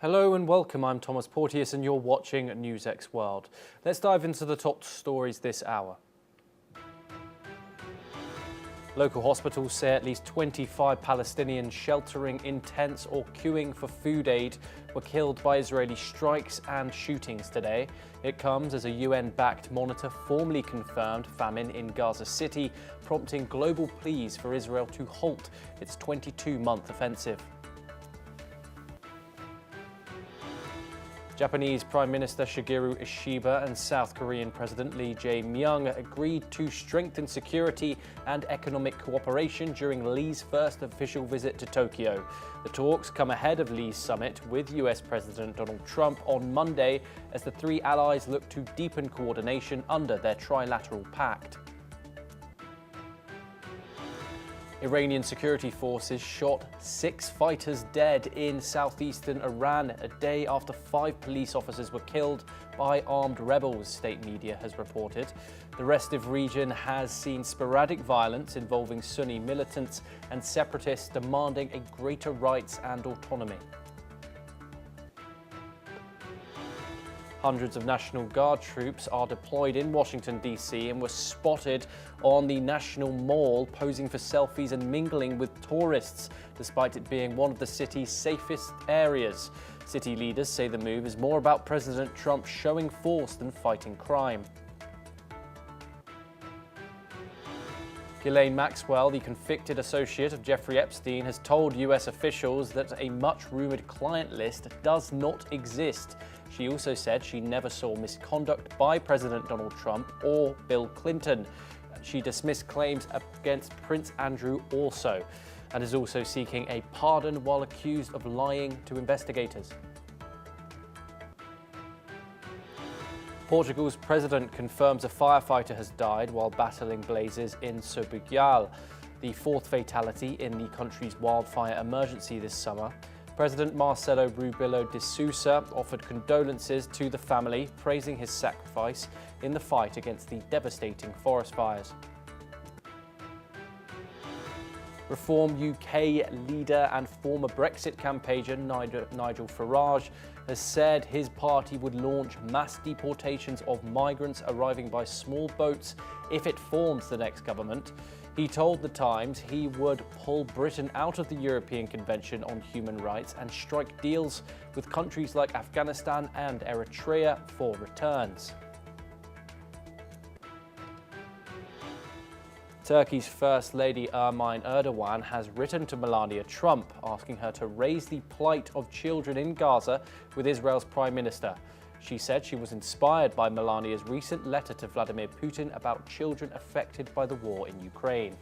Hello and welcome, I'm Thomas Porteous and you're watching NewsX World. Let's dive into the top stories this hour. Local hospitals say at least 25 Palestinians sheltering in tents or queuing for food aid were killed by Israeli strikes and shootings today. It comes as a UN-backed monitor formally confirmed famine in Gaza City, prompting global pleas for Israel to halt its 22-month offensive. Japanese Prime Minister Shigeru Ishiba and South Korean President Lee Jae-myung agreed to strengthen security and economic cooperation during Lee's first official visit to Tokyo. The talks come ahead of Lee's summit with US President Donald Trump on Monday as the three allies look to deepen coordination under their Trilateral Pact. Iranian security forces shot 6 fighters dead in southeastern Iran a day after 5 police officers were killed by armed rebels, state media has reported. The restive region has seen sporadic violence involving Sunni militants and separatists demanding a greater rights and autonomy. Hundreds of National Guard troops are deployed in Washington, D.C. and were spotted on the National Mall posing for selfies and mingling with tourists, despite it being one of the city's safest areas. City leaders say the move is more about President Trump showing force than fighting crime. Ghislaine Maxwell, the convicted associate of Jeffrey Epstein, has told US officials that a much-rumoured client list does not exist. She also said she never saw misconduct by President Donald Trump or Bill Clinton. She dismissed claims against Prince Andrew also, and is also seeking a pardon while accused of lying to investigators. Portugal's president confirms a firefighter has died while battling blazes in Sobugyal, the fourth fatality in the country's wildfire emergency this summer. President Marcelo Rebelo de Sousa offered condolences to the family, praising his sacrifice in the fight against the devastating forest fires. Reform UK leader and former Brexit campaigner Nigel Farage has said his party would launch mass deportations of migrants arriving by small boats if it forms the next government. He told The Times he would pull Britain out of the European Convention on Human Rights and strike deals with countries like Afghanistan and Eritrea for returns. Turkey's First Lady Ermine Erdogan has written to Melania Trump, asking her to raise the plight of children in Gaza with Israel's Prime Minister. She said she was inspired by Melania's recent letter to Vladimir Putin about children affected by the war in Ukraine.